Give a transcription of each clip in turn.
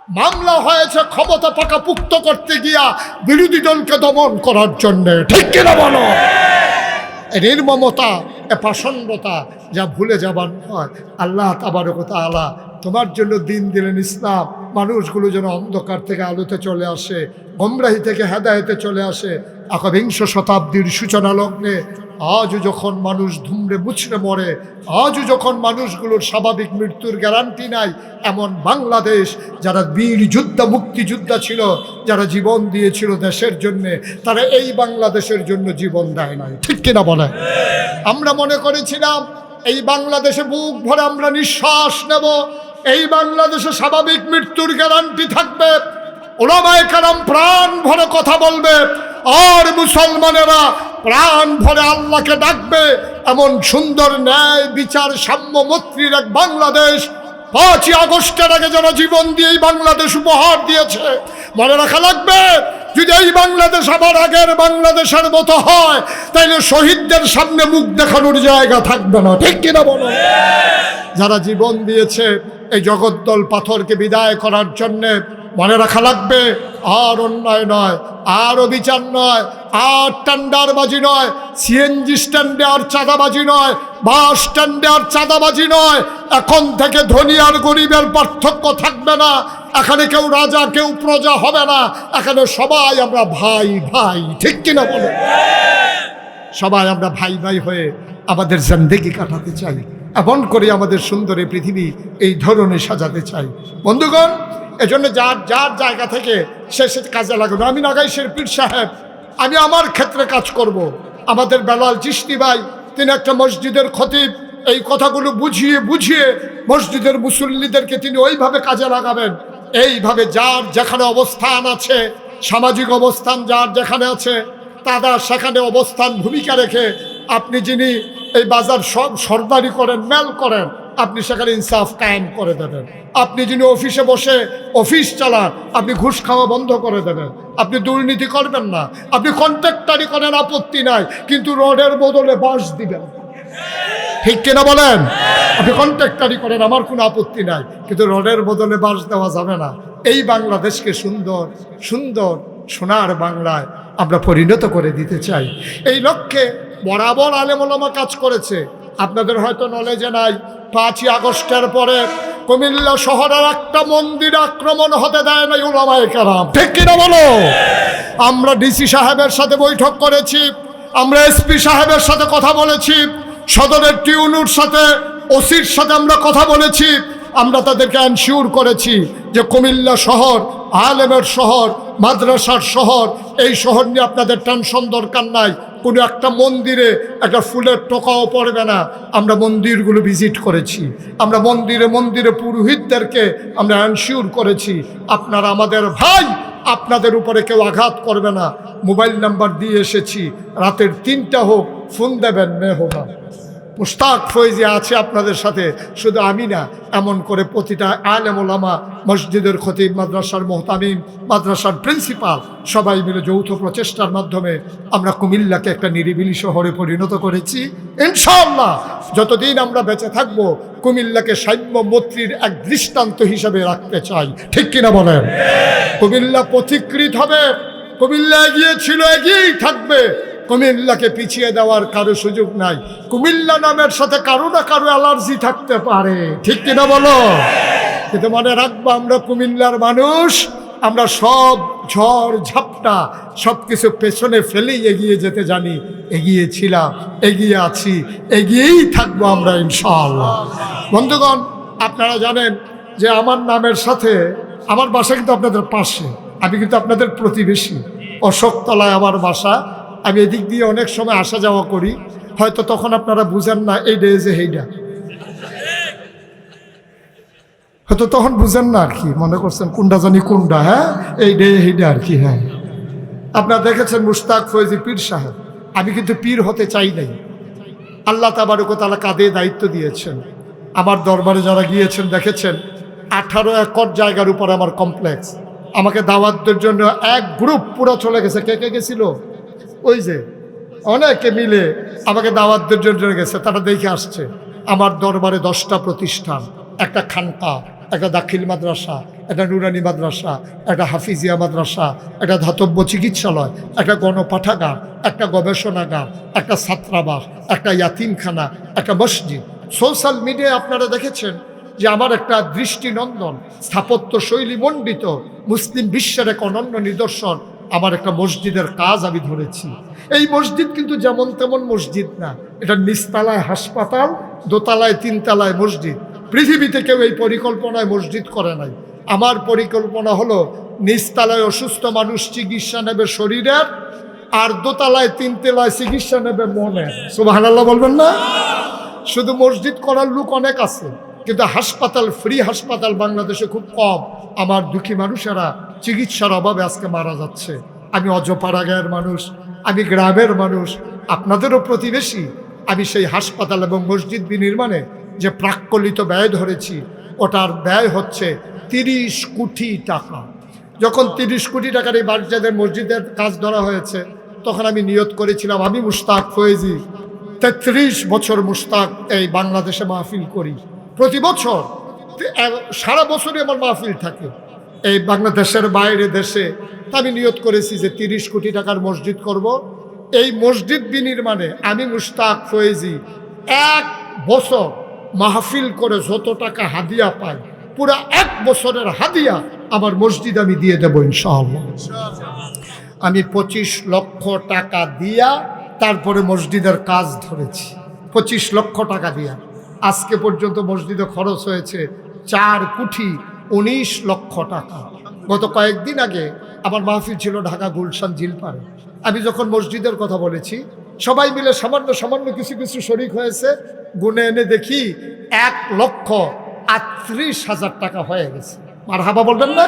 মামলা হয়েছে ক্ষমতা পাকাপুক্ত করতে গিয়া বিরোধী দলকে দমন করার জন্য, ঠিক কিনা বলো? নির্মমতা, পাষণ্ডতা যা ভুলে যাবার নয়। আল্লাহ তাবারক ওয়া তাআলা তোমার জন্য দিন দিলেন ইসলাম, মানুষগুলো যেন অন্ধকার থেকে আলোতে চলে আসে, গোমরাহি থেকে হেদায়েতে চলে আসে। একবিংশ শতাব্দীর সূচনা লগ্নে আজও যখন মানুষ ধুমড়ে মুচড়ে মরে, আজও যখন মানুষগুলোর স্বাভাবিক মৃত্যুর গ্যারান্টি নাই, এমন বাংলাদেশ যারা বীর যোদ্ধা, মুক্তিযোদ্ধা ছিল, যারা জীবন দিয়েছিল দেশের জন্যে, তারা এই বাংলাদেশের জন্য জীবন দেয় নাই, ঠিক কিনা বলে? আমরা মনে করেছিলাম এই বাংলাদেশে বুক ভরে আমরা নিঃশ্বাস নেব, এই বাংলাদেশে স্বাভাবিক মৃত্যুর গ্যারান্টি থাকবে, উলামায়ে কেরাম প্রাণ ভরে কথা বলবে, আর মুসলমানেরা প্রাণ ভরে আল্লাহকে ডাকবে। এমন সুন্দর ন্যায় বিচার সাম্য মৈত্রীর এক বাংলাদেশ 5ই আগস্টের আগে যারা জীবন দিয়ে এই বাংলাদেশ উপহার দিয়েছে, মনে রাখা লাগবে, যদি এই বাংলাদেশ আবার আগের বাংলাদেশের মতো হয়, তাইলে শহীদদের সামনে মুখ দেখানোর জায়গা থাকবে না, ঠিক কিনা বলো? যারা জীবন দিয়েছে এই জগদ্দল পাথরকে বিদায় করার জন্যে, মনে রাখা লাগবে, আর অন্যায় নয়, আর অবিচার নয়, আর টেন্ডারবাজি নয়, সিএনজি স্ট্যান্ডে আর চাঁদাবাজি নয়, বাস স্ট্যান্ডে আর চাঁদাবাজি নয়। এখন থেকে ধনী আর গরিবের পার্থক্য থাকবে না, এখানে কেউ রাজা কেউ প্রজা হবে না, এখানে সবাই আমরা ভাই ভাই, ঠিক কিনা বলো? সবাই আমরা ভাই ভাই হয়ে আমাদের জিন্দেগি কাটাতে চাই, এমন করে আমাদের সুন্দর এই পৃথিবী এই ধরনের সাজাতে চাই। বন্ধুগণ, এজন্য যার যার জায়গা থেকে সে কাজে লাগানো। আমি নাগাইশের পীর সাহেব, আমি আমার ক্ষেত্রে কাজ করব। আমাদের বেলাল চিশতি ভাই, তিনি একটা মসজিদের খতিব, এই কথাগুলো বুঝিয়ে বুঝিয়ে মসজিদের মুসল্লিদেরকে তিনি ওইভাবে কাজে লাগাবেন। এইভাবে যার যেখানে অবস্থান আছে, সামাজিক অবস্থান যার যেখানে আছে, তারা সেখানে অবস্থান ভূমিকা রেখে আপনি যিনি এই বাজার সব সরদারি করেন, মেল করেন, আপনি সেখানে ইনসাফ কায়েম করে দেবেন। আপনি যিনি অফিসে বসে অফিস চালান, আপনি ঘুষ খাওয়া বন্ধ করে দেবেন। আপনি দুর্নীতি করবেন না, আপনি কন্ট্রাক্টারি করেন, আপত্তি নাই, কিন্তু রোডের বদলে বাঁশ দিবেন, ঠিক কিনা বলেন? আপনি কন্ট্রাক্টারি করেন, আমার কোনো আপত্তি নাই, কিন্তু রোডের বদলে বাঁশ দেওয়া যাবে না। এই বাংলাদেশকে সুন্দর সুন্দর সোনার বাংলায় আমরা পরিণত করে দিতে চাই। এই লক্ষ্যে বরাবর আলেম ওলামা কাজ করেছে। আপনাদের হয়তো নলেজে নাই, 5ই আগস্টের পরে কুমিল্লা শহরের একটা মন্দির আক্রমণ হতে দেয় নাই উলামায়ে কেরাম, ঠিক কিনা বলো? আমরা ডিসি সাহেবের সাথে বৈঠক করেছি, আমরা এসপি সাহেবের সাথে কথা বলেছি, সদরের টিউনুর সাথে, ওসির সাথে আমরা কথা বলেছি। আমরা তাদেরকে এনশিওর করেছি যে কুমিল্লা শহর আলেমের শহর, মাদ্রাসার শহর, এই শহর নিয়ে আপনাদের টেনশন দরকার নাই। কোনো একটা মন্দিরে একটা ফুলের টোকাও পড়বে না। আমরা মন্দিরগুলো ভিজিট করেছি, আমরা মন্দিরে মন্দিরে পুরোহিতদেরকে আমরা এনশিওর করেছি আপনারা আমাদের ভাই, আপনাদের উপরে কেউ আঘাত করবে না। মোবাইল নাম্বার দিয়ে এসেছি, রাতের 3টা হোক ফোন দেবেন, মেয়ে হোক। মুশতাক ফৈজি আছে আপনাদের সাথে, শুধু আমি না, এমন করে প্রতিটা আলেম ওলামা, মসজিদের খতিব, মাদ্রাসার মুহতামিম, মাদ্রাসার প্রিন্সিপাল, সবাই মিলে যৌথ প্রচেষ্টার মাধ্যমে আমরা কুমিল্লাকে একটা নিরিবিলি শহরে পরিণত করেছি। ইনশাআল্লাহ যতদিন আমরা বেঁচে থাকব, কুমিল্লাকে সাম্য মৈত্রীর এক দৃষ্টান্ত হিসেবে রাখতে চাই, ঠিক কিনা বলেন? কুমিল্লা পথিকৃত হবে, কুমিল্লা এগিয়ে ছিল, এগিয়েই থাকবে। কুমিল্লাকে পিছিয়ে দেওয়ার কারো সুযোগ নাই। কুমিল্লা নামের সাথে কারো না কারো অ্যালার্জি থাকতে পারে, ঠিক কিনা বলো? কিন্তু মনে রাখবো, আমরা কুমিল্লার মানুষ, আমরা সব ঝড় ঝাপটা সব কিছু পেছনে ফেলেই এগিয়ে যেতে জানি, এগিয়েছিলাম, এগিয়ে আছি, এগিয়েই থাকবো আমরা ইনশাআল্লাহ। বন্ধুগণ, আপনারা জানেন যে আমার নামের সাথে আমার বাসা কিন্তু আপনাদের পাশে, আমি কিন্তু আপনাদের প্রতিবেশী। অশোকতলায় আমার বাসা, আমি এদিক দিয়ে অনেক সময় আসা যাওয়া করি। হয়তো তখন আপনারা বুঝেন না এই ডে যে হেইডা, হয়তো তখন বুঝেন না আর কি, মনে করছেন কোনটা জানি কোনটা, হ্যাঁ এই ডে হেইডা আর কি। হ্যাঁ, আপনারা দেখেছেন মুশতাক ফৈজি পীর সাহেব, আমি কিন্তু পীর হতে চাই নাই। আল্লাহ তাবারক ওয়া তাআলা কাঁধে দায়িত্ব দিয়েছেন। আমার দরবারে যারা গিয়েছেন দেখেছেন 18 একর জায়গার উপর আমার কমপ্লেক্স। আমাকে দাওয়াতের জন্য এক গ্রুপ পুরো চলে গেছে। কে কে গেছিল? ওই যে অনেকে মিলে আমাকে দাওয়াতের জন্য গেছে, তারা দেখে আসছে। আমার দরবারে 10টা প্রতিষ্ঠান, একটা খানকা, একটা দাখিল মাদ্রাসা, একটা নুরানি মাদ্রাসা, একটা হাফিজিয়া মাদ্রাসা, একটা ধাতব্য চিকিৎসালয়, একটা গণপাঠাগার, একটা গবেষণাগার, একটা ছাত্রাবাস, একটা ইয়াতিমখানা, একটা মসজিদ। সোশ্যাল মিডিয়ায় আপনারা দেখেছেন যে আমার একটা দৃষ্টিনন্দন স্থাপত্য শৈলী মণ্ডিত মুসলিম বিশ্বের এক অনন্য নিদর্শন, আমার একটা মসজিদের কাজ আমি ধরেছি। এই মসজিদ কিন্তু যেমন তেমন মসজিদ না, এটা নিচতলায় হাসপাতাল, দোতলায় তিনতলায় মসজিদ। পৃথিবীতে কেউ এই পরিকল্পনায় মসজিদ করে নাই। আমার পরিকল্পনা হলো নিচতলায় অসুস্থ মানুষ চিকিৎসা নেবে শরীরের, আর দোতলায় তিনতলায় চিকিৎসা নেবে মনের। সুবহানাল্লাহ বলবেন না? শুধু মসজিদ করার লোক অনেক আছে, কিন্তু হাসপাতাল, ফ্রি হাসপাতাল বাংলাদেশে খুব কম। আমার দুঃখী মানুষেরা চিকিৎসার অভাবে আজকে মারা যাচ্ছে। আমি অজপাড়া গায়ের মানুষ, আমি গ্রামের মানুষ, আপনাদেরও প্রতিবেশী। আমি সেই হাসপাতাল এবং মসজিদ বিনির্মাণে যে প্রাক্কলিত ব্যয় ধরেছি, ওটার ব্যয় হচ্ছে 30 কোটি টাকা। যখন 30 কোটি টাকার এই বাচ্চাদের মসজিদের কাজ ধরা হয়েছে, তখন আমি নিয়ত করেছিলাম আমি মুশতাক ফয়েজি 33 বছর মুশতাক এই বাংলাদেশে মাহফিল করি। প্রতি বছর সারা বছরই আমার মাহফিল থাকে এই বাংলাদেশের বাইরে দেশে। তা আমি নিয়ত করেছি যে 30 কোটি টাকার মসজিদ করব। এই মসজিদ বিনির্মাণে আমি মুশতাক ফয়েজি 1 বছর মাহফিল করে যত টাকা হাদিয়া পাই, পুরা 1 বছরের হাদিয়া আমার মসজিদ আমি দিয়ে দেবো ইনশাআল্লাহ। আমি 25 লক্ষ টাকা দিয়া তারপরে মসজিদের কাজ ধরেছি। 25 লক্ষ টাকা দিয়া আজকে পর্যন্ত মসজিদে খরচ হয়েছে 4 কোটি 19 লক্ষ টাকা। গত কয়েকদিন আগে আমার মাহফিল ছিল ঢাকা গুলশান জিলপাড়ে। আমি যখন মসজিদের কথা বলেছি, সবাই মিলে সামান্য সামান্য কিছু কিছু শরিক হয়েছে, গুনে এনে দেখি 1,38,000 টাকা হয়ে গেছে। মারহাবা বলবেন না?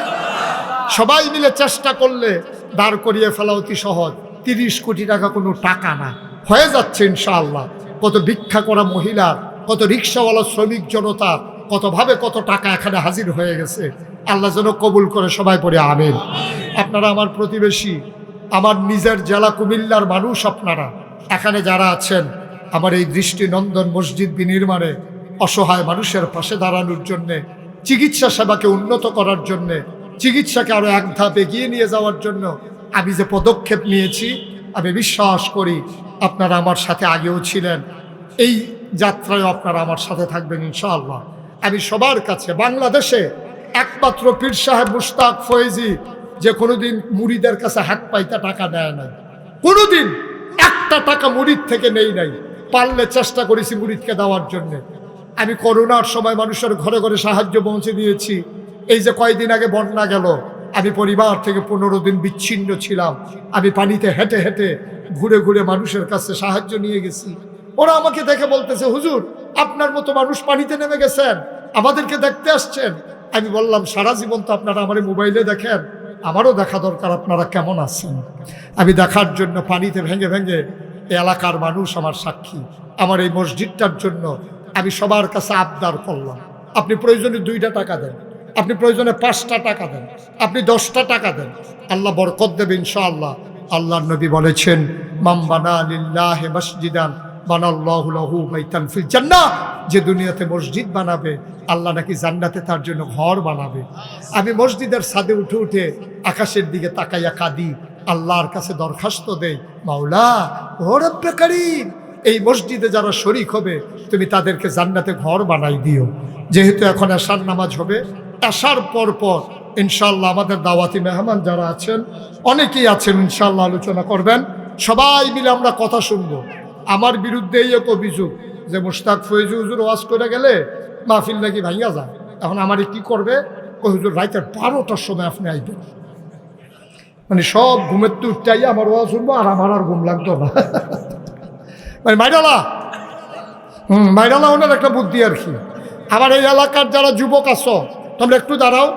সবাই মিলে চেষ্টা করলে দাঁড় করিয়ে ফেলা অতি সহজ। 30 কোটি টাকা কোনো টাকা না, হয়ে যাচ্ছে ইনশাআল্লাহ। কত ভিক্ষা করা মহিলা, কত রিক্সাওয়ালা শ্রমিক জনতা, কতভাবে কত টাকা এখানে হাজির হয়ে গেছে। আল্লাহ যেন কবুল করে, সবাই পড়ে আমিন। আপনারা আমার প্রতিবেশী, আমার নিজের জেলা কুমিল্লার মানুষ, আপনারা এখানে যারা আছেন, আমার এই দৃষ্টিনন্দন মসজিদ বিনির্মাণে অসহায় মানুষের পাশে দাঁড়ানোর জন্যে, চিকিৎসা সেবাকে উন্নত করার জন্যে, চিকিৎসাকে আরও এক ধাপ এগিয়ে নিয়ে যাওয়ার জন্য আমি যে পদক্ষেপ নিয়েছি, আমি বিশ্বাস করি আপনারা আমার সাথে আগেও ছিলেন, এই যাত্রায় আপনারা আমার সাথে থাকবেন ইনশাআল্লাহ। আমি সবার কাছে, বাংলাদেশে একমাত্র পীর সাহেব মুশতাক ফয়েজি যে কোনোদিন মুরিদের কাছে হাত পাইতে টাকা নেয় নাই, কোনোদিন একটা টাকা মুরিদ থেকে নেই নাই। পারলে চেষ্টা করেছি মুরিদকে দেওয়ার জন্যে। আমি করোনার সময় মানুষের ঘরে ঘরে সাহায্য পৌঁছে দিয়েছি। এই যে কয়েকদিন আগে বন্যা গেল, আমি পরিবার থেকে 15 দিন বিচ্ছিন্ন ছিলাম। আমি পানিতে হেঁটে হেঁটে ঘুরে ঘুরে মানুষের কাছে সাহায্য নিয়ে গেছি। ওরা আমাকে দেখে বলতেছে, হুজুর আপনার মতো মানুষ পানিতে নেমে গেছেন, আমাদেরকে দেখতে আসছেন। আমি বললাম, সারা জীবন তো আপনারা আমার মোবাইলে দেখেন, আমারও দেখা দরকার আপনারা কেমন আছেন। আমি দেখার জন্য পানিতে ভেঙে ভেঙে এলাকার মানুষ আমার সাক্ষী। আমার এই মসজিদটার জন্য আমি সবার কাছে আবদার করলাম, আপনি প্রয়োজনে 2টা টাকা দেন, আপনি প্রয়োজনে 5টা টাকা দেন, আপনি 10টা টাকা দেন, আল্লাহ বরকত দেবে ইনশাআল্লাহ। আল্লাহর নবী বলেছেন, মান বানা লিল্লাহি মসজিদান বানাল্লাহু লাহু বাইতান ফিল জান্নাহ। যে দুনিয়াতে মসজিদ বানাবে, আল্লাহ নাকি জান্নাতে তার জন্য ঘর বানাবে। আমি মসজিদের ছাদে উঠে উঠে আকাশের দিকে তাকাইয়া কাঁদি, আল্লাহর কাছে দরখাস্ত দেই, মাওলা ও রব্বে কারীম, এই মসজিদে যারা শরীক হবে তুমি তাদেরকে জান্নাতে ঘর বানাই দিও। যেহেতু এখন এশার নামাজ হবে, এশার পর পর ইনশাআল্লাহ আমাদের দাওয়াতি মেহমান যারা আছেন, অনেকেই আছেন, ইনশাআল্লাহ আলোচনা করবেন। সবাই মিলে আমরা কথা শুনবো। আমার বিরুদ্ধে এই এক অভিযোগ যে মুশতাক ফয়েজি হুজুর ওয়াজ করে গেলে মাহফিল নাকি ভাইয়া যায়। এখন আমারে কি করবে? হুজুর রাইতের 12টার সময় আপনি আইবেন। মানে সব ঘুমের তো উঠতে আমার ওয়াজ শুনবো, আর আমার আর ঘুম লাগতো না। মানে মাইডালা মাইডালা ওনার একটা বুদ্ধি আর কি। আমার এই এলাকার যারা যুবক আছো, তোমরা একটু দাঁড়াও।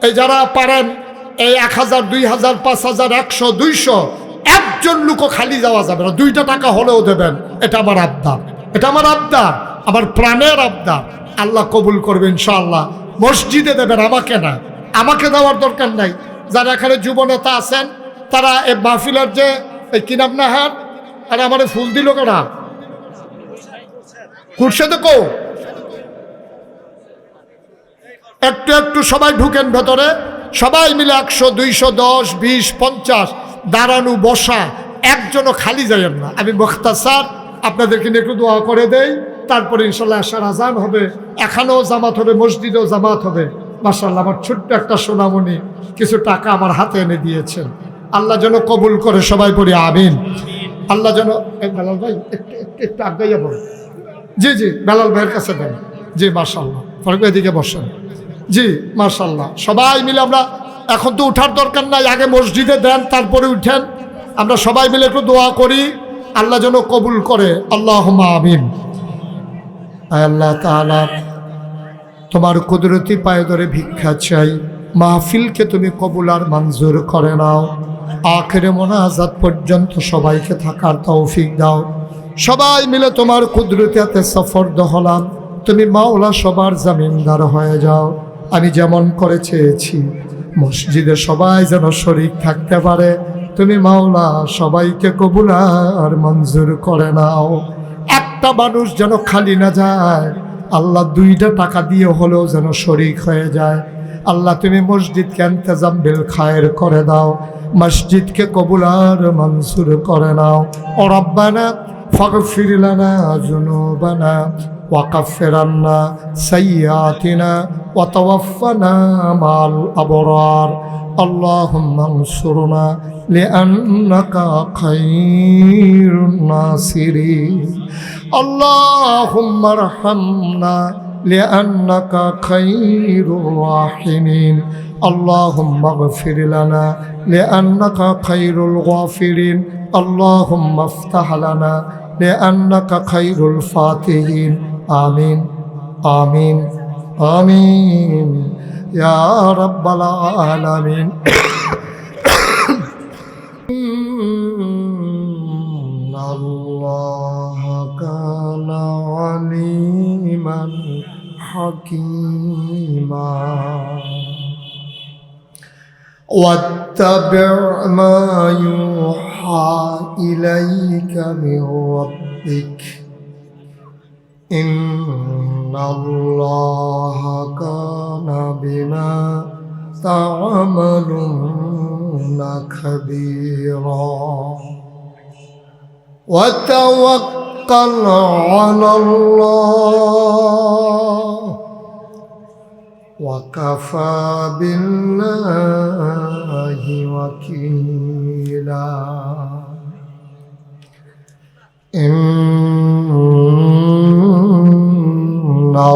এই যারা পারেন, এই 1000, 2000, 5000, 100, 200 একজন লোকও খালি যাওয়া যাবে না, 2টা টাকা হলেও দেবেন। এটা আমার আবদার, এটা আমার আবদার, আমার প্রাণের আবদার। আল্লাহ কবুল করবে ইনশাআল্লাহ। মসজিদে দেবেন, আমাকে না, আমাকে দেওয়ার দরকার নাই। যারা এখানে যুব নেতা আছেন, তারা এই মাহফিলের যে এই কি নাম না, হ্যাঁ, আর আমার ফুল দিল কেনা কুরশে তো কো একটু একটু সবাই ঢুকেন ভেতরে, সবাই মিলে 100, 200, 10, 20, 50 দাঁড়ানো বসা, একজনও খালি যাইয়েন না। আমি মুখতাসার আপনাদেরকে নিয়ে একটু দোয়া করে দেই, তারপরে ইনশাল্লাহ আশার আজান হবে, এখানেও জামাত হবে, মসজিদেও জামাত হবে। মাশাআল্লাহ, আমার ছোট্ট একটা সোনামণি কিছু টাকা আমার হাতে এনে দিয়েছেন, আল্লাহ যেন কবুল করে, সবাই পড়ি আমিন। আল্লাহ যেন, বেলাল ভাই একটু একটু একটু আগাইয়া বলেন। জি জি, বেলাল ভাইয়ের কাছে দেন। জি মাশাআল্লাহ, ফারুক ভাই এদিকে বসেন। জি মাশাআল্লাহ, সবাই মিলে আমরা, এখন তো উঠার দরকার নাই, আগে মসজিদে দেন তারপরে উঠেন। আমরা সবাই মিলে একটু দোয়া করি, আল্লাহ যেন কবুল করে। আল্লাহুম্মা আমিন। আল্লাহ তাআলা, তোমার কুদরতি পায়ে ধরে ভিক্ষা চাই, মাহফিলকে তুমি কবুল আর মঞ্জুর করে নাও। আখিরে মোনাজাত পর্যন্ত সবাইকে থাকার তৌফিক দাও। সবাই মিলে তোমার কুদরতিতে সফরদ হলাম, তুমি মাওলা সবার জামিনদার হয়ে যাও। আমি যেমন করে চেয়েছি মসজিদে সবাই যেন শরীক থাকতে পারে, তুমি মাওলা সবাইকে কবুল আর মঞ্জুর করে নাও। একটা মানুষ যেন খালি না যায়, আল্লাহ 2টা টাকা দিয়ে হলেও যেন শরীক হয়ে যায়। আল্লাহ তুমি মসজিদকে ইন্তজাম বিল খায়ের করে দাও, মসজিদকে কবুল আর মঞ্জুর করে নাও। ও রব্বানা ফাগফির লানা যুনুবানা ওয়াকাফির আন্না সাইয়্যাতিনা ওয়া তাওয়াফানা মাল আবরার। আল্লাহুম্মা আনসুরনা লিআন্নাকা খায়রুন নাসিরিন। আল্লাহুম্মা আরহামনা লিআন্নাকা খায়রুর রাহিমিন। আল্লাহুম্মা ইগফির লানা লিআন্নাকা খায়রুল গাফিরিন। আল্লাহুম্মা ইফতাহ লানা লিআন্নাকা খায়রুল ফাতিহিন। আমিন আমিন আমিন ইয়া রাব্বাল আলামিন। আল্লাহ কানা আলিমান হাকিমা واتبع ما يوحى إليك من ربك إن الله كان بما تعملون خبيرا وتوكل على الله وكفى بالله وكيلا إن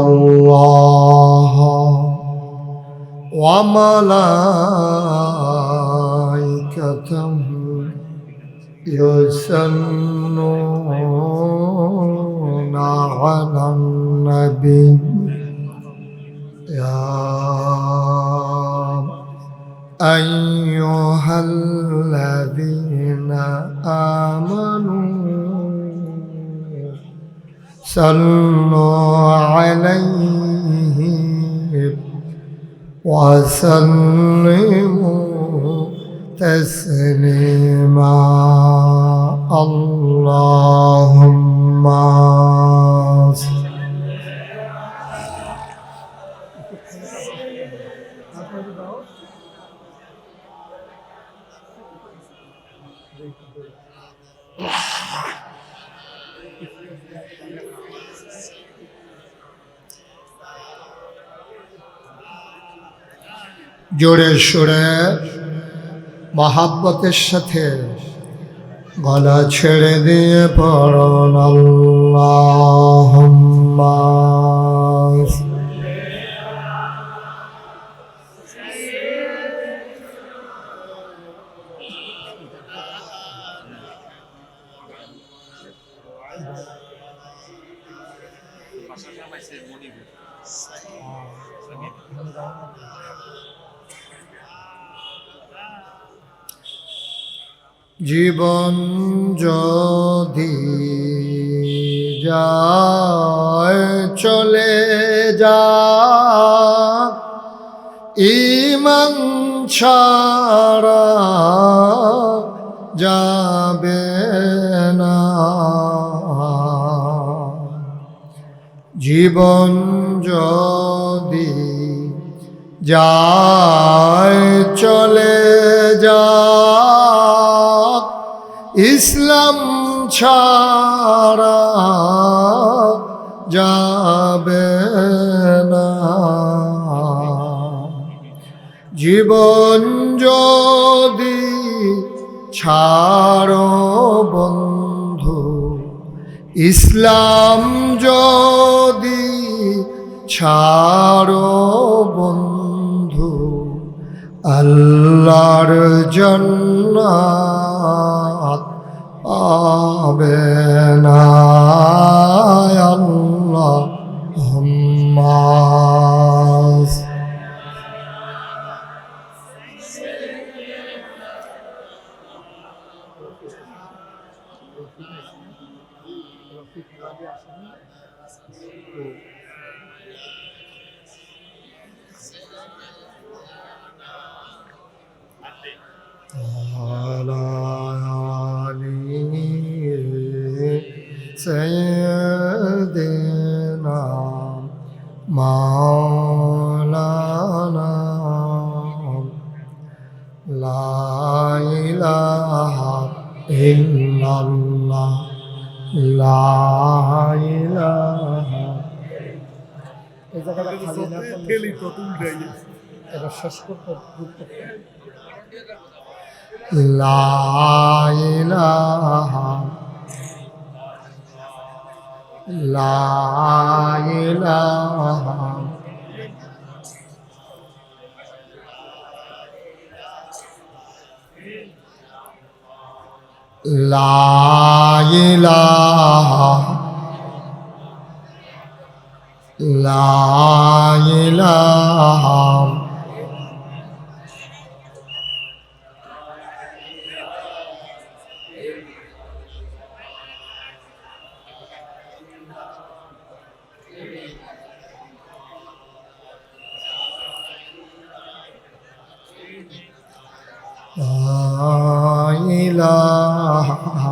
الله وملائكته يصلون على النبي يا أيها الذين آمنوا صلوا عليه وسلموا تسليما اللهم জোরে সোরে মহাব্বতের সাথে গলা ছেড়ে দিয়ে পড়ুন আল্লাহুম্মা জীবন যদি যায় চলে যা ঈমান ছাড়া যাবে না জীবন যদি যায় চলে যাক ইসলাম ছাড়া যাবে না। জীবন যদি ছাড়ো বন্ধু, ইসলাম যদি ছাড়ো বন্ধু, আল্লাহর জান্নাত পাবে না। আল্লাহুম্মা سيدنا مولانا لا إله إلا الله لا إله لا إله لا إله لا إله لا إله لا إله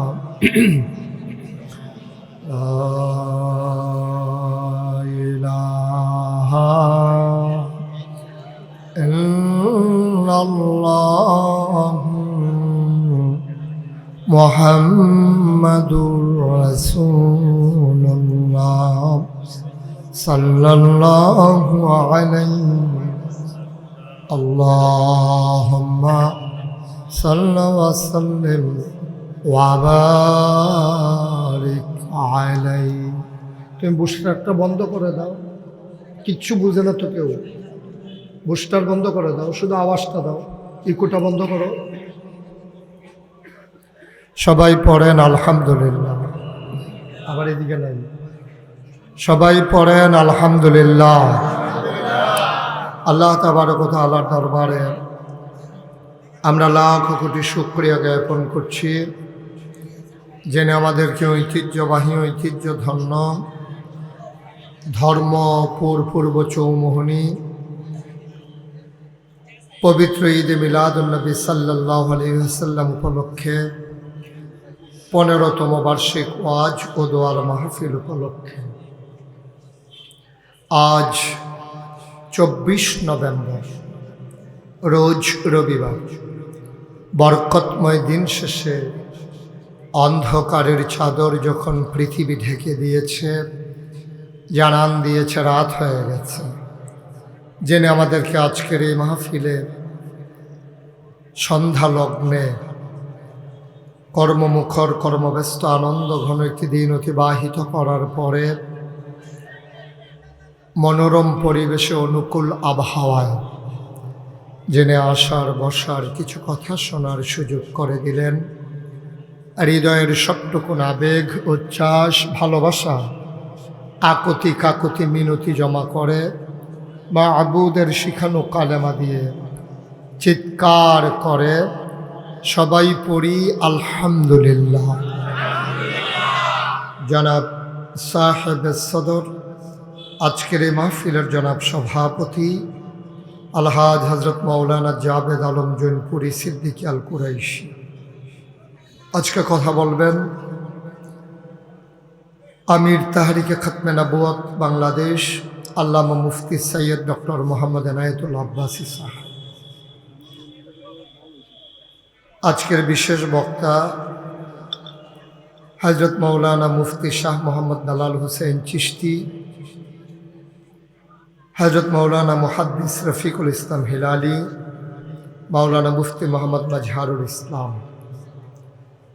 لا إله إلا الله محمد رسول الله صلى الله عليه اللهم صل وسلم وبارك عليه। তুমি বুস্টারটা বন্ধ করে দাও, কিচ্ছু বুঝে না তো কেউ। বুস্টার বন্ধ করে দাও, শুধু আওয়াজটা দাও, ইকোটা বন্ধ করো। সবাই পড়েন আলহামদুলিল্লাহ। আবার এদিকে নাই, সবাই পড়েন আলহামদুলিল্লাহ। আল্লাহ তাবারক ওয়া তাআলার দরবারে আমরা লাখ কোটি শুকরিয়া জ্ঞাপন করছি, জেনে আমাদেরকে ঐতিহ্যবাহী ঐতিহ্যধন্য ধর্মপুর পূর্ব চৌমোহনী পবিত্র ঈদে মিলাদুন্নবী সাল্লাল্লাহু আলাইহি ওয়াসাল্লাম উপলক্ষে 15তম বার্ষিক ওয়াজ ও দোয়ার মাহফিল উপলক্ষে আজ 24 নভেম্বর রোজ রবিবার বরকতময় দিন শেষে অন্ধকারের চাদর যখন পৃথিবী ঢেকে দিয়েছে, জানান দিয়েছে রাত হয়ে গেছে, জেনে আমাদেরকে আজকের এই মাহফিলে সন্ধ্যা লগ্নে কর্মমুখর কর্মব্যস্ত আনন্দ ঘন একটি দিন অতিবাহিত করার পরে মনোরম পরিবেশে অনুকূল আবহাওয়ায় জেনে আসার বসার কিছু কথা শোনার সুযোগ করে দিলেন। হৃদয়ের সবটুকুন আবেগ উচ্ছ্বাস ভালোবাসা আকুতি কাকুতি মিনতি জমা করে বা আবুদের শিখানো কালেমা দিয়ে চিৎকার করে সবাই পড়ি আলহামদুলিল্লাহ। জনাব সাহেব সদর, আজকের এই মাহফিলের জনাব সভাপতি আলহাজ হজরত মৌলানা জাবেদ আলম জৈনপুরি সিদ্দিকী আল কুরাইশি আজকে কথা বলবেন। আমির তাহরিকে খতমে নবুয়ত বাংলাদেশ আল্লামা মুফতি সৈয়দ ডক্টর মোহাম্মদ এনায়েতুল আব্বাসী সাহেব। আজকের বিশেষ বক্তা হযরত মৌলানা মুফতি শাহ মোহাম্মদ দালাল হুসেন চিশতি, হযরত মৌলানা মুহাদ্দিস রফিকুল ইসলাম হিলালি, মৌলানা মুফতি মোহাম্মদ মাজহারুল ইসলাম।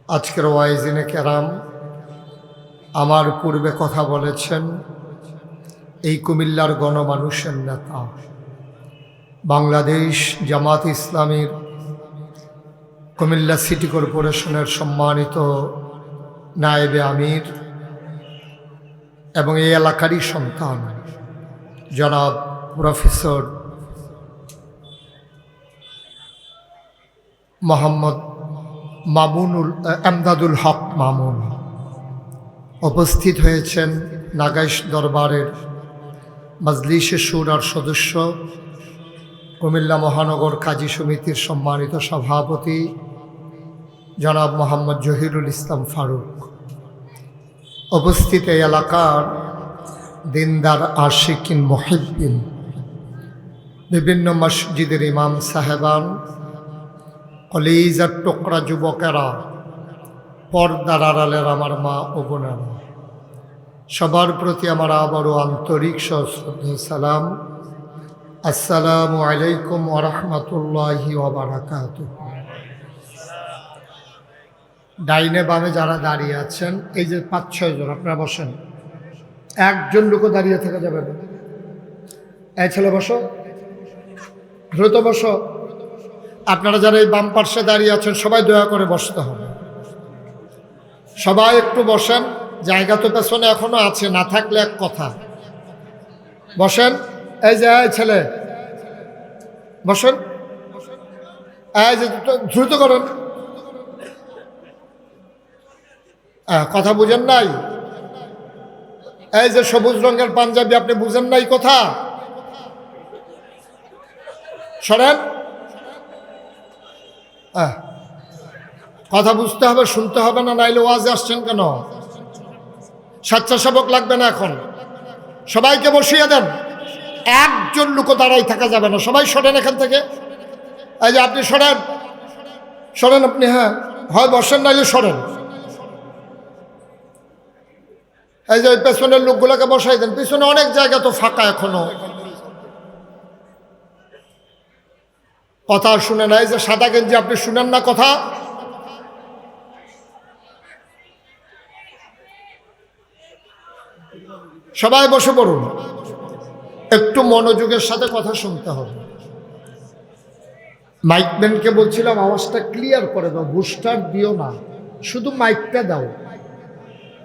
আজকের ওয়াইজিনে কেরাম আমার পূর্বে কথা বলেছেন এই কুমিল্লার গণমানুষের নেতা, বাংলাদেশ জামাত ইসলামীর কুমিল্লা সিটি কর্পোরেশনের সম্মানিত নায়েবে আমির এবং এই এলাকারই সন্তান জনাব প্রফেসর মোহাম্মদ এমদাদুল হক মামুন উপস্থিত হয়েছেন নাগাইশ দরবারের মজলিসে শুরার সদস্য, কুমিল্লা মহানগর কাজী সমিতির সম্মানিত সভাপতি জনাব মোহাম্মদ জহিরুল ইসলাম ফারুক, উপস্থিত এই এলাকার দিনদার আশিকিন মুহিব্বিন, বিভিন্ন মসজিদের ইমাম সাহেবান, কলিজার টুকরা যুবকেরা, পর্দার আড়ালের আমার মা ও বোনেরা, সবার প্রতি আমার আবারও আন্তরিক সশ্রদ্ধ সালাম। আসসালামু আলাইকুম ওয়া রাহমাতুল্লাহি ওয়া বারাকাতুহু। ডাইনে বামে যারা দাঁড়িয়ে আছেন, এই যে 5-6 জন, আপনারা বসেন, একজন লোকও দাঁড়িয়ে থাকা যাবে না। এই ছেলে বসো, দ্রুত বসো। আপনারা যারা এই বাম পার্শ্বে দাঁড়িয়ে আছেন সবাই দয়া করে বসতে হবে। সবাই একটু বসেন, জায়গা তো পেছনে এখনো আছে, না থাকলে এক কথা। বসেন। এই যে এই ছেলে বসেন, এই যে দ্রুত করেন। কথা বুঝেন নাই? এই যে সবুজ রঙের পাঞ্জাবি, আপনি বুঝেন নাই কথা? সরেন। কথা বুঝতে হবে, শুনতে হবে না, নাইলে ওয়াজে আসছেন কেন? স্বেচ্ছাসেবক লাগবে না এখন। সবাইকে বসিয়ে দেন, একজন লোক দাঁড়াই থাকা যাবে না। সবাই সরেন এখান থেকে। এই যে আপনি সরেন, সরেন আপনি। হ্যাঁ, হয় বসেন, নাইলে সরেন। এই যে ওই পেছনের লোকগুলোকে বসাই দেন, পিছনে অনেক জায়গা তো ফাঁকা এখনো। কথা শুনে না। এই যে সাদা গেঞ্জি, আপনি শুনেন না কথা? সবাই বসে পড়ুন, একটু মনোযোগের সাথে কথা শুনতে হবে। মাইকম্যানকে বলছিলাম আওয়াজটা ক্লিয়ার করে দাও, বুস্টার দিও না, শুধু মাইকটা দাও,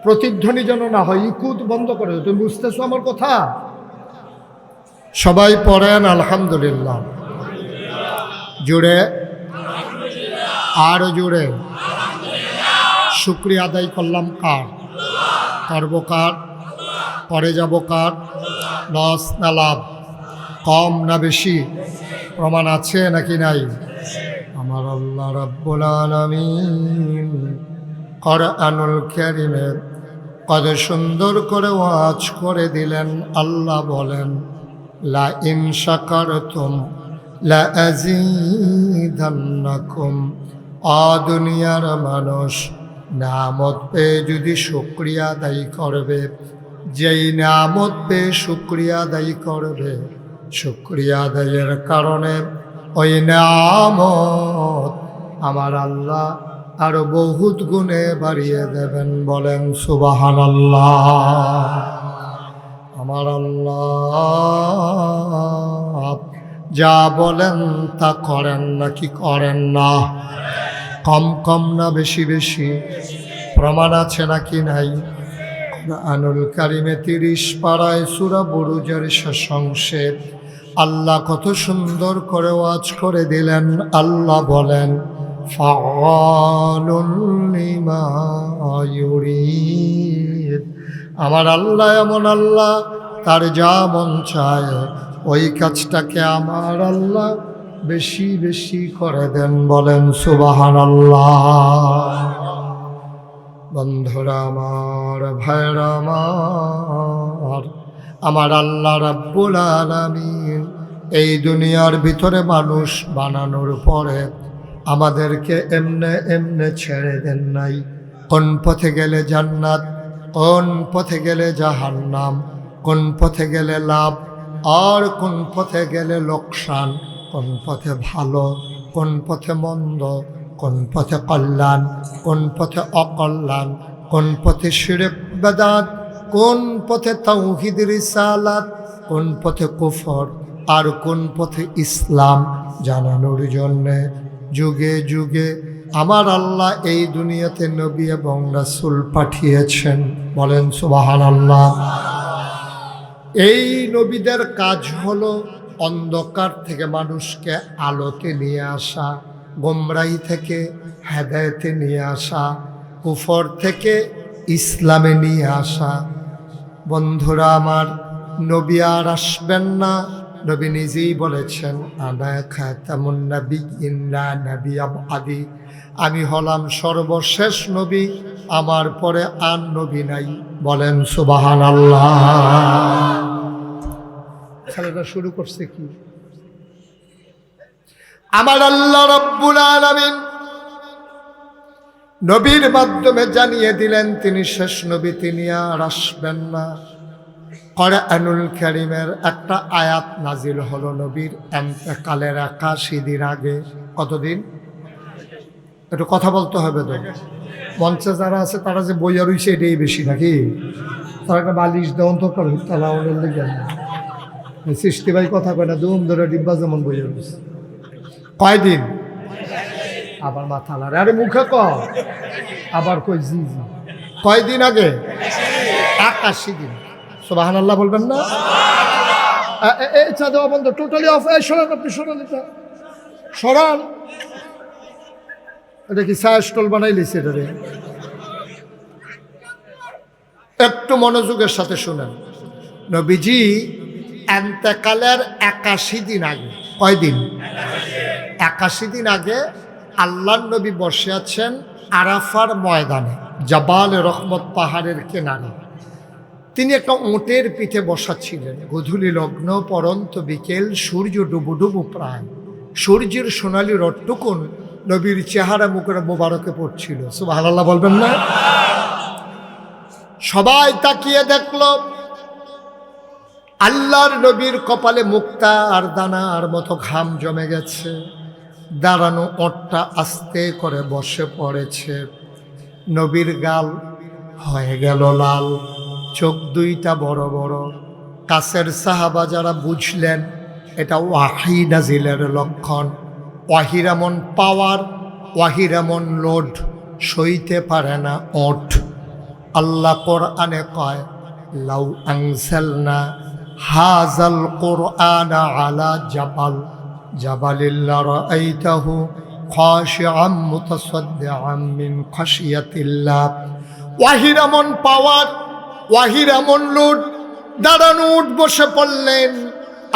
প্রতিধ্বনি যেন না হয়। ইকুত বন্ধ করে দাও। তুমি বুঝতেছো আমার কথা? সবাই পড়েন আলহামদুলিল্লাহ। জুড়ে, আরো জুড়ে। শুকরিয়া আদায় করলাম কার? করবো কার? পরে যাব কার? লস না লাভ? কম না বেশি? প্রমাণ আছে নাকি নাই? আমার আল্লাহ রাব্বুল আলামিন কোরআনুল কারীমে কত সুন্দর করে ওয়াজ করে দিলেন। আল্লাহ বলেন, লা ইন শাকারতুম লা আযীদান্নাকুম। দুনিয়ার মানুষ নিয়ামত পেয়ে যদি শুকরিয়া আদায় করবে, যেই নিয়ামত পেয়ে শুকরিয়া আদায় করবে, শুকরিয়া আদায়ের কারণে ওই নিয়ামত আমার আল্লাহ আরো বহুত গুণে বাড়িয়ে দেবেন। বলেন সুবহানাল্লাহ। আমার আল্লাহ যা বলেন তা করেন নাকি করেন না? কম কম না বেশি বেশি? প্রমাণ আছে নাকি নাই? কুরআনুল কারীমে 30 পারায় সূরা বুরুজের শেষ অংশে আল্লাহ কত সুন্দর করে ওয়াজ করে দিলেন। আল্লাহ বলেন, ফাআলুল লিমা ইউরিদ। আমার আল্লাহ এমন আল্লাহ, তার যা মন চায় ওই কাজটাকে আমার আল্লাহ বেশি বেশি করে দেন। বলেন সুবহানাল্লাহ। বন্ধুরা আমার, ভাইরা আমার, আমার আল্লাহ রাব্বুল আলামিন এই দুনিয়ার ভিতরে মানুষ বানানোর পরে আমাদেরকে এমনে এমনে ছেড়ে দেন নাই। কোন পথে গেলে জান্নাত, কোন পথে গেলে জাহান্নাম, কোন পথে গেলে লাভ আর কোন পথে গেলে লোকসান, কোন পথে ভালো, কোন পথে মন্দ, কোন পথে কল্যাণ, কোন পথে অকল্যাণ, কোন পথে শিরক বেদাত, কোন পথে তাওহীদ রিসালাত, কোন পথে কুফর আর কোন পথে ইসলাম জানানোর জন্যে যুগে যুগে আমার আল্লাহ এই দুনিয়াতে নবী এবং রাসূল পাঠিয়েছেন। বলেন সুবহানাল্লাহ। এই নবীদের কাজ হলো অন্ধকার থেকে মানুষকে আলোতে নিয়ে আসা, গোমরাহি থেকে হেদায়েতে নিয়ে আসা, কুফর থেকে ইসলামে নিয়ে আসা। বন্ধুরা আমার, নবী আর আসবেন না, নবী নিজেই বলেছেন আনা খাতামুন নাবিয়্যিন লা নাবিয়্যা বাদি, আমি হলাম সর্বশেষ নবী, আমার পরে আর নবী নাই। বলেন সুবহানাল্লাহ। খেলাটা শুরু করছে কি? আমার আল্লাহ রাব্বুল আলামিন নবীর মাধ্যমে জানিয়ে দিলেন তিনি শেষ নবী, তিনি আর আসবেন না। কোরআনুল কারীমের একটা আয়াত নাজিল হলো নবীর ইন্তেকালের ৮১ দিন আগে। কতদিন? একটু কথা বলতে হবে তো। মঞ্চে যারা আছে তারা যে বইয়া রইছে এটাই বেশি নাকি? তারা একটা বালিশ দেওয়ান তো করে তালাউনের লেগে সৃষ্টি ভাই কথা কয় না, দুম ধরে ডিব্বা যেমন বইয়া রইছে। কয়দিন? আবার মাথা লাড়ে, আরে মুখে ক, আবার কই জি জি। কয়দিন আগে? ৮১ দিন। সুবহানাল্লাহ বলবেন না? চা দেওয়া বন্ধ, টোটালি অফ। সরান, আপনি সরান, এটা সরান। এটা কি চা স্টল বানাই লিছে? এটা একটু মনোযোগের সাথে শুনেন। নবীজি ইন্তেকালের ৮১ দিন আগে, কয়দিন? ৮১ দিন আগে আল্লাহর নবী বসে আছেন আরাফার ময়দানে, জাবাল রহমত পাহাড়ের কিনারে। তিনি একটা ওঁটের পিঠে বসা ছিলেন। গোধূলি লগ্ন পরন্ত বিকেল, সূর্য ডুবু ডুবু প্রায়, সূর্যের সোনালি রটটুকুন নবীর চেহারা মুখের মোবারকে পড়ছিল। সুবহানাল্লাহ বলবেন না? সবাই তাকিয়ে দেখল আল্লাহর নবীর কপালে মুক্তা আর দানার মতো ঘাম জমে গেছে। দাঁড়ানো ওঁটটা আস্তে করে বসে পড়েছে। নবীর গাল হয়ে গেল লাল, চোখ দুইটা বড় বড়। কাছের সাহাবা যারা বুঝলেন এটা ওয়াহি নাজিলের লক্ষণ। ওয়াহির এমন পাওয়ার, ওয়াহির এমন লোড সইতে পারে না ওঠ। আল্লাহ কোরআনে কয় লাউ আনজালনা হাযাল কুরআনা আলা জাবাল জাবালিল্লা রাআইতাহু খাশিআম মুতাসাদ্দিআম মিন খাশিয়াতিল্লাহ। ওয়াহির এমন পাওয়ার, ওয়াহির এমন লোড। দাঁড়ানো উঠ বসে পড়লেন,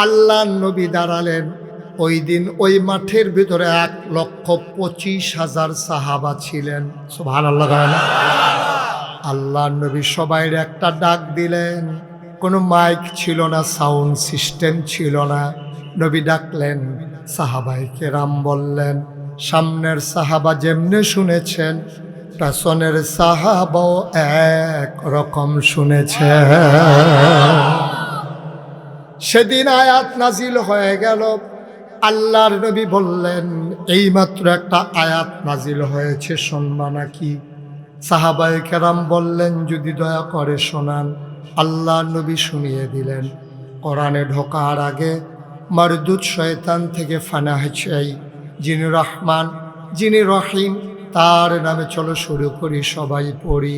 আল্লাহ নবী দাঁড়ালেন। ওই দিন ওই মাঠের ভিতরে ১,২৫,০০০ সাহাবা ছিলেন। সুবহানাল্লাহ। আল্লাহ নবী সবাইর একটা ডাক দিলেন। কোনো মাইক ছিল না, সাউন্ড সিস্টেম ছিল না। নবী ডাকলেন, সাহাবায়ে কেরাম বললেন। সামনের সাহাবা যেমনে শুনেছেন, পেছনের সাহাবাও এক রকম শুনেছে। সেদিন আয়াত নাজিল হয়ে গেল। আল্লাহর নবী বললেন, এইমাত্র একটা আয়াত নাজিল হয়েছে, শুনবা নাকি? সাহাবায়ে কেরাম বললেন, যদি দয়া করে শোনান। আল্লাহ নবী শুনিয়ে দিলেন। কোরআনে ঢোকার আগে মারদুদ শয়তান থেকে ফানাহ চাই। যিনি রহমান, যিনি রহিম, তার নামে চলো শুরু করি, সবাই পড়ি।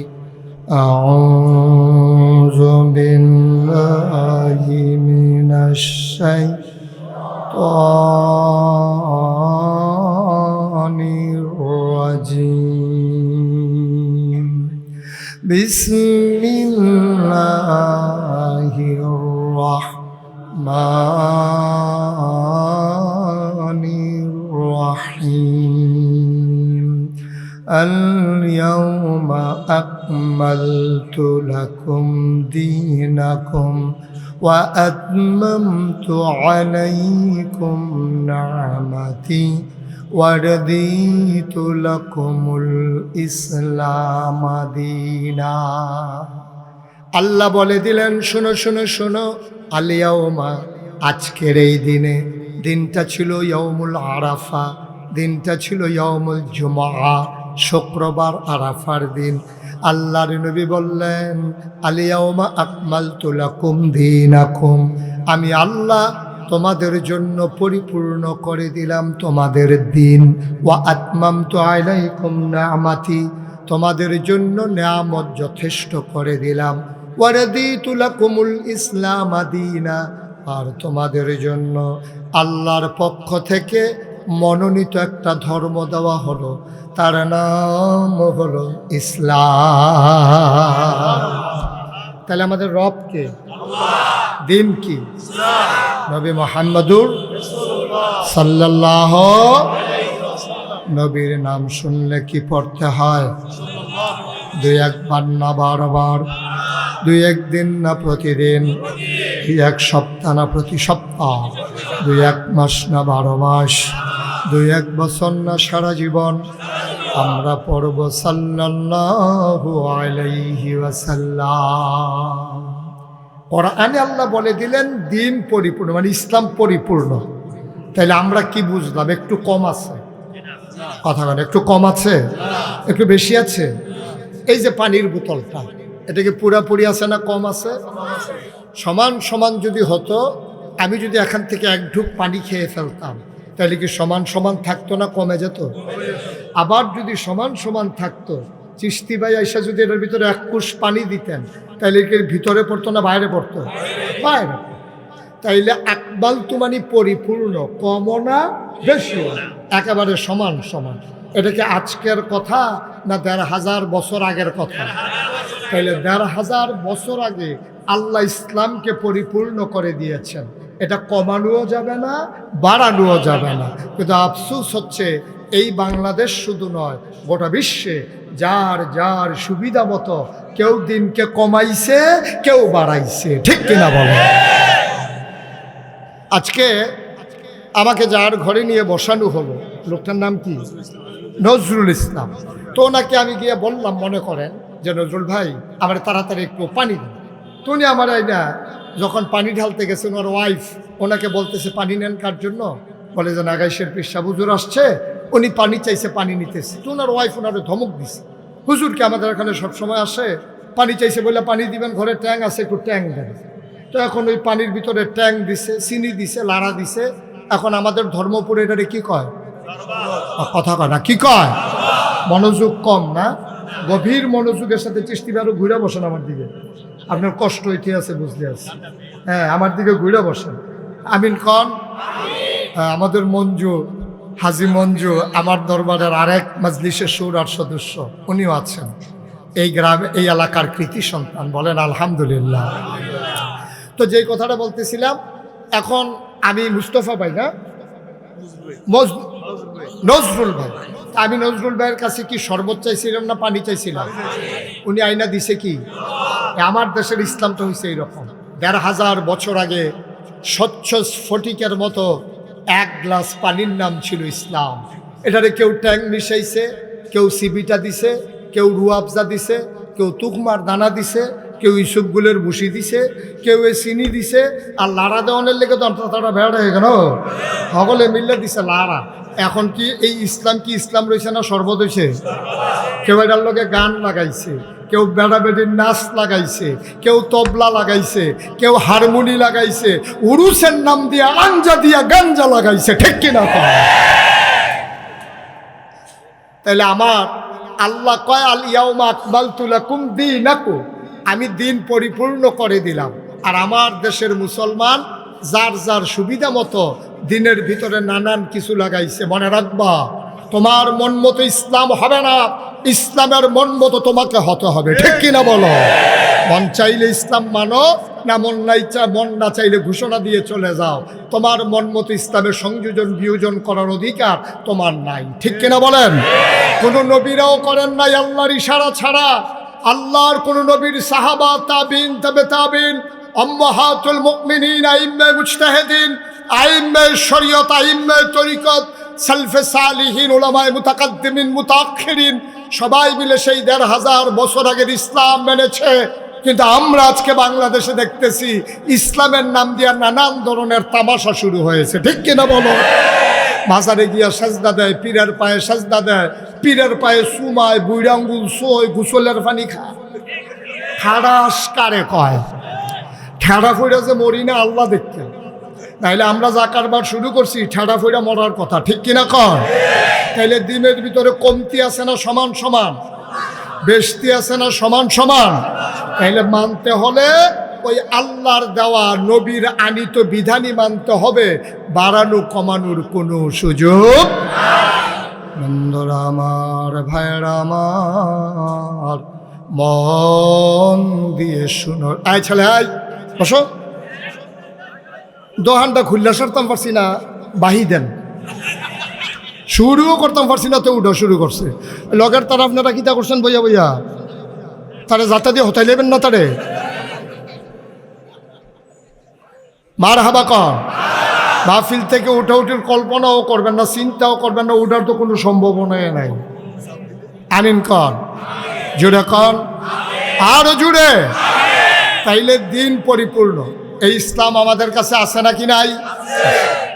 আউযু বিল্লাহি মিনাশ শাইতানির রাজিম। বিসমিল্লাহির রাহমানির রাহিম। اليوم أكملت لكم دينكم وأتممت عليكم نعمتي ورديت لكم الإسلام دينا আল্লাহ বলে দিলেন, শোনো শোনো শোনো, আলিয়াউমা, আজকের এই দিনে, দিনটা ছিল ইয়াউমুল আরাফা, দিনটা ছিল ইয়াউমুল জুমআ, শুক্রবার আরাফার দিন। আল্লাহর নবী বললেন, আলিয়াউমা আকমালতু লাকুম দীনাকুম, আমি আল্লাহ তোমাদের জন্য পরিপূর্ণ করে দিলাম তোমাদের দিন। ওয়া আতমামতু আলাইকুম নি'মাতি, তোমাদের জন্য নিয়ামত যথেষ্ট করে দিলাম। ওয়া রাদিতু লাকুমুল ইসলাম দীনা, আর তোমাদের জন্য আল্লাহর পক্ষ থেকে মনোনীত একটা ধর্ম দেওয়া হলো, তার নাম হলো ইসলাম। তাহলে আমাদের রব কে? দিন কি? নবী মুহাম্মদুর সাল্লাল্লাহু আলাইহি ওয়াসাল্লাম। নবীর নাম শুনলে কি পড়তে হয়? দুই একবার না বারবার, দুই একদিন না প্রতিদিন, দুই এক সপ্তাহ না প্রতি সপ্তাহ, দুই এক মাস না 12 মাস, দুই এক বছর না সারা জীবন আমরা পড়ব সাল্লাল্লাহু আলাইহি ওয়াসাল্লাম। কোরআনে আল্লাহ বলে দিলেন দিন পরিপূর্ণ, মানে ইসলাম পরিপূর্ণ। তাহলে আমরা কি বুঝলাম? একটু কম আছে কথা বলে, একটু কম আছে, একটু বেশি আছে। এই যে পানির বোতলটা, এটা কি পুরাপুরি আছে না কম আছে? সমান সমান যদি হতো, আমি যদি এখান থেকে এক ঢুক পানি খেয়ে ফেলতাম, তাহলে কি সমান সমান থাকতো না কমে যেত? আবার যদি সমান সমান থাকতো, চিশতি ভাই আইসা যদি এটার ভিতরে এক কুশ পানি দিতেন, তাহলে কি ভিতরে পড়তো না বাইরে পড়তো? বাইরে। তাইলে আকবালতু মানে পরিপূর্ণ, কমও না বেশিও না, একেবারে সমান সমান। এটা কি আজকের কথা না ১৫০০ বছর আগের কথা? তাইলে ১৫০০ বছর আগে আল্লাহ ইসলামকে পরিপূর্ণ করে দিয়েছেন, এটা কমানোও যাবে না, বাড়ানোও যাবে না। কিন্তু আফসোস হচ্ছে এই বাংলাদেশ শুধু নয়, গোটা বিশ্বে যার যার সুবিধা মতো কেউ দিনকে কমাইছে, কেউ বাড়াইছে, ঠিক কিনা বলে? আজকে আমাকে যার ঘরে নিয়ে বসানো হলো, লোকটার নাম কি? নজরুল ইসলাম। তো ওনাকে আমি গিয়ে বললাম, মনে করেন যে নজরুল ভাই আমার তাড়াতাড়ি একটু পানি দিন। তো উনি আমার না যখন পানি ঢালতে গেছেন, ওর ওয়াইফ ওনাকে বলতেছে পানি নেন কার জন্য? বলে যে নাগাইশের পিসা হুজুর আসছে, উনি পানি চাইছে, পানি নিতেছে। তো ওনার ওয়াইফ ওনারে ধমক দিছে, হুজুরকে আমাদের এখানে সবসময় আসে, পানি চাইছে বলে পানি দিবেন, ঘরে ট্যাং আছে, একটু ট্যাং দেন। তো এখন ওই পানির ভিতরে ট্যাং দিছে, চিনি দিছে, লাড়া দিছে। এখন আমাদের ধর্মপুরে এটারে কি কয়? কথা কয় না, কি কয়? মনোযোগ কম না? গভীর মনোযোগের সাথে চিশতি ভাই আরো ঘুরে বসেন আমার দিকে, আপনার কষ্ট হইতে আছে, বুঝতে আছে? হ্যাঁ, আমার দিকে ঘুরে বসেন। আমিন কন। আমাদের মঞ্জু, হাজি মঞ্জু, আমার দরবারের আরেক মাজলিসের শুরার সদস্য, উনিও আছেন। এই গ্রামে, এই এলাকার কৃতি সন্তান, বলেন আলহামদুলিল্লাহ। তো যেই কথাটা বলতেছিলাম, এখন আমি মুস্তফা ভাই না, নজরুল ভাই, আমি নজরুল ভাইয়ের কাছে কি শরবত চাইছিলাম না পানি চাইছিলাম? উনি আইনা দিছে কি? আমার দেশের ইসলামটা হয়েছে এইরকম। ১৫০০ বছর আগে স্বচ্ছ স্ফটিকের মতো এক গ্লাস পানির নাম ছিল ইসলাম। এটারে কেউ ট্যাং মিশাইছে, কেউ সিবিটা দিছে, কেউ রুয়াবজা দিছে, কেউ তুকমার দানা দিছে, কেউ ইসুফগুলের ভুসি দিছে, কেউ এ চিনি দিছে। আর লাড়া দেওয়ানের লেগে তো তারা ভেড়া হয়ে গেল, সকলে মিললে দিছে লাড়া। এখন কি এই ইসলাম কি ইসলাম রয়েছে না শরবত হয়েছে? কেউ এটার লোকে গান লাগাইছে, কেউ বেড়া বেড়ির নাচ লাগাইছে, কেউ তবলা লাগাইছে, কেউ হারমোনি লাগাইছে, উরুসের নাম দিয়ে আঞ্জা দিয়া গাঞ্জা লাগাইছে, ঠিক কিনা? তাহলে আমার আল্লাহ কয় আল ইয়াউমা আকমালতু লাকুম দীনাকুম, আমি দিন পরিপূর্ণ করে দিলাম। আর আমার দেশের মুসলমান যার যার সুবিধা মতো দিনের ভিতরে নানান কিছু লাগাইছে। মনে রাখবা, তোমার মন মতো ইসলাম হবে না, ইসলামের মন মতো তোমাকে হতে হবে, ঠিক কিনা বলো? মন চাইলে ইসলাম মানো, না মন না চাইলে ঘোষণা দিয়ে চলে যাও। তোমার মন মতো ইসলামের সংযোজন বিয়োজন করার অধিকার তোমার নাই। ঠিক কিনা বলেন? কোনো নবীরাও করেন নাই আল্লাহর ইশারা ছাড়া। আল্লাহর কোন নবীর সাহাবা, তাবিন, তাবে তাবিন, উম্মাহাতুল মুমিনিন, আইম্মায়ে মুজতাহিদিন, আইম্মায়ে শরীয়ত, আইম্মায়ে তরিকত, সালফে সালিহিন, উলামায়ে মুতাকাদ্দিমিন, মুতাআখিরিন সবাই মিলে সেই ১৫০০ বছর আগের ইসলাম মেনেছে। কিন্তু আমরা আজকে বাংলাদেশে দেখতেছি ইসলামের নাম দিয়ে নানান ধরনের তামাশা শুরু হয়েছে। ঠিক কিনা বলো? মাজারে গিয়া সাজদা দেয়, পীরের পায়ে সাজদা দেয়, পীরের পায়ে সুমায়, বুইড়া আঙ্গুল সোয়, গোসলের পানি খায়। ঠাড়াস কারে কয়? ঠেড়া ফইরা যে মরি না আল্লাহ দেখতে, তাইলে আমরা যা কারবার শুরু করছি ঠেড়া ফইরা মরার কথা। ঠিক কিনা কয়? তাইলে দিনের ভিতরে কমতি আছে না সমান সমান? বেশতি আছে না সমান সমান? তাইলে মানতে হলে ওই আল্লাহর দেওয়া নবীর আনিত বিধানই মানতে হবে, বাড়ানো কমানোর কোনো সুযোগ। বন্ধুরা আমার, ভাইয়েরা আমার, মন দিয়ে শুনো। আয় ছেলে আয়, বসো। দোহানটা খুললে সারতাম পারছি না, বাহি দেন। শুরুও করতাম পারছি না তো উঠো শুরু করছে। লগের তারা আপনারা কিতা করছেন বইয়া বইয়া? তারে যাতা দিয়ে হতাই নেবেন না তারে। মার হাবা কর। মাহফিল থেকে উঠাউটির কল্পনাও করবেন না, চিন্তাও করবেন না, উঠার তো কোনো সম্ভাবনাই নাই। আমিন কর, জুড়ে কর, আরো জুড়ে। তাইলে দিন পরিপূর্ণ। এই ইসলাম আমাদের কাছে আছে নাকি নাই?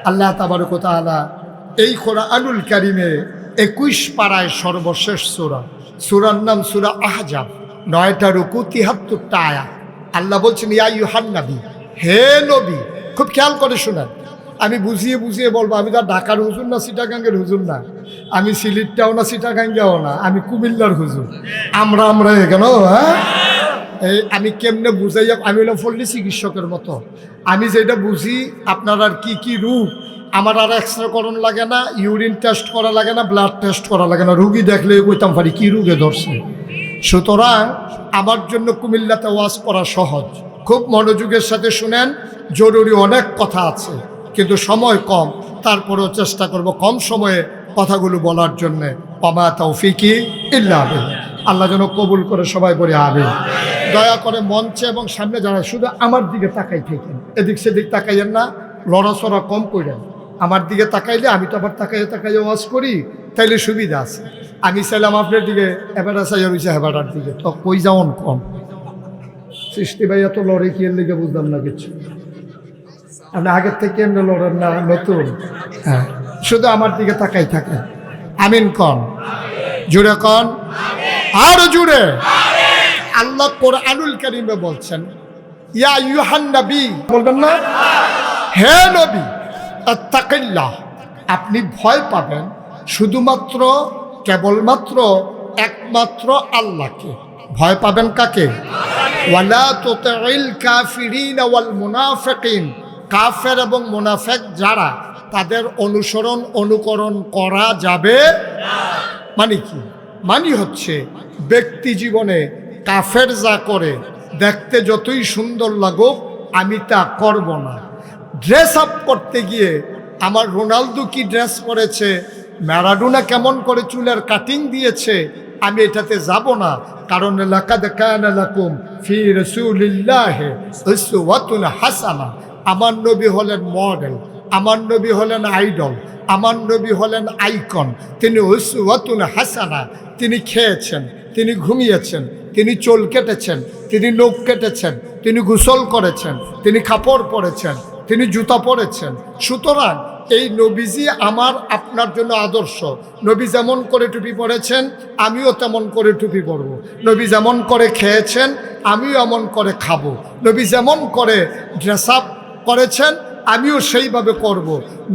আল্লাহ তাবারক ওয়া তাআলা এই কোরআনুল কারিমে ২১ পারায় সর্বশেষ সূরা, সূরার নাম সূরা আহজাব, ৯টা রুকু, ৭৩টা আয়াত। আল্লাহ বলছেন, ইয়া আইয়ুহান নবী, হে নবী। খুব খেয়াল করে শোনেন, আমি বুঝিয়ে বুঝিয়ে বলবো। আমি তো ঢাকার হুজুর না, চিটাগাঙ্গের হুজুর না, আমি সিলেটটাও না, চিটাগাঙ্গেও না, আমি কুমিল্লার হুজুর। আমরা কেন? হ্যাঁ, এই আমি কেমনে বুঝাই? আমি হলাম পল্লী চিকিৎসকের মতো। আমি যেটা বুঝি আপনার আর কি রূপ, আমার আর এক্সরে করণ লাগে না, ইউরিন টেস্ট করা লাগে না, ব্লাড টেস্ট করা লাগে না, রুগী দেখলে কইতাম পারি কি রোগে ধরছে। সুতরাং আমার জন্য কুমিল্লাতে ওয়াজ করা সহজ। খুব মনোযোগের সাথে শুনেন, জরুরি অনেক কথা আছে, কিন্তু সময় কম, তারপরেও চেষ্টা করব কম সময়ে কথাগুলো বলার জন্যে। ওমা তৌফিকি ইল্লা বিল্লাহ। আল্লাহ যেন কবুল করে, সবাই বলে আমিন। দয়া করে মঞ্চে এবং সামনে যারা, শুধু আমার দিকে তাকাই থাকেন, এদিক সেদিক তাকাইয়েন না, লড়াচড়া কম করেন। আমার দিকে তাকাইলে আমি তো আবার তাকাইয়ে ওয়াজ করি, তাইলে সুবিধা আছে। আমি চাইলাম আপনার দিকে, এবার চাইয়া রয়েছে হেবাটার দিকে, তো কই যাওন কম। সৃষ্টি ভাইয়া তো লড়ে কি এর লিগে বুঝলাম না কিছু। আপনি আগের থেকে এমনি লড়েন না, নতুন? হ্যাঁ, শুধু আমার দিকে তাকাই থাকেন। আমিন কন, জুড়ে কন, আরো জুড়ে। আল্লাহ কোরআনুল কারীমে বলছেন, ইয়া আইয়ুহান নবী, বলবেন না? হে নবী, আত্তাকিল্লাহ, আপনি ভয় পাবেন শুধুমাত্র, কেবলমাত্র, একমাত্র আল্লাহকে। ভয় পাবেন কাকে? ওয়ালা তুতিল কাফিরিন ওয়াল মুনাফিকিন, কাফের এবং মুনাফিক যারা, তাদের অনুকরণ করা যাবে না। মানে কি? মানে হচ্ছে ব্যক্তি জীবনে কাফের যা করে, দেখতে যতই সুন্দর লাগুক, আমি তা করব না। ড্রেস আপ করতে গিয়ে আমার রোনালদো কি ড্রেস পরেছে, ম্যারাডোনা কেমন করে চুলের কাটিং দিয়েছে, আমি এটাতে যাব না। কারণ লাকাদ কানা লাকুম ফি রাসূলিল্লাহি উসওয়াতুন হাসানাহ। আমার নবী হলেন মডেল, আমার নবী হলেন আইডল, আমার নবী হলেন আইকন। তিনি উসওয়াতুন হাসানাহ। তিনি খেয়েছেন, তিনি ঘুমিয়েছেন, তিনি চুল কেটেছেন, তিনি নখ কেটেছেন, তিনি গোসল করেছেন, তিনি কাপড় পরেছেন, তিনি জুতা পরেছেন। সুতরাং এই নবীজি আমার আপনার জন্য আদর্শ। নবী যেমন করে টুপি পরেছেন, আমিও তেমন করে টুপি পরব। নবী যেমন করে খেয়েছেন, আমিও এমন করে খাবো। নবী যেমন করে ড্রেস আপ করেছেন, আমিও সেইভাবে করব।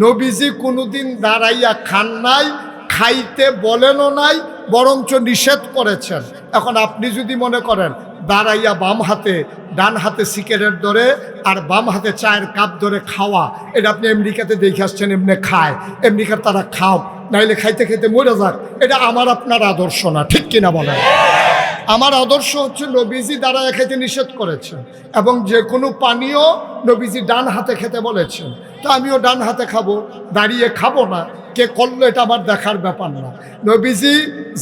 নবীজি কোনোদিন দাঁড়াইয়া খান নাই, খাইতে বলেনও নাই, বরঞ্চ নিষেধ করেছেন। এখন আপনি যদি মনে করেন দাঁড়াইয়া বাম হাতে ডান হাতে সিগারেট ধরে আর বাম হাতে চায়ের কাপ ধরে খাওয়া, এটা আপনি আমেরিকাতে দেখে আসছেন, এমনি খায়, আমেরিকার তারা খাও, নাইলে খাইতে খাইতে মরে যাক, এটা আমার আপনার আদর্শ না। ঠিক কিনা বলেন? আমার আদর্শ হচ্ছে নবীজি দাঁড়ায় খেতে নিষেধ করেছেন এবং যে কোনো পানীয় নবীজি ডান হাতে খেতে বলেছেন। তো আমিও ডান হাতে খাবো, দাঁড়িয়ে খাবো না। কে করলো এটা আমার দেখার ব্যাপার না। নবীজি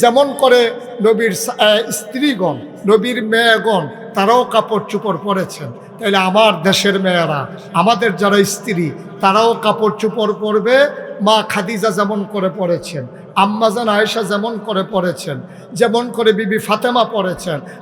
যেমন করে নবীর স্ত্রীগণ, নবীর মেয়েগণ তারাও কাপড় চোপড় পরেছেন, তাইলে আমার দেশের মেয়েরা, আমাদের যারা স্ত্রী, তারাও কাপড় চোপড় পরবে। মা খাদিজা যেমন করে পরেছেন, আম্মাজান আয়েশা যেমন করে পরেছেন, যেমন করে বিবি ফাতেমা পরেছেন,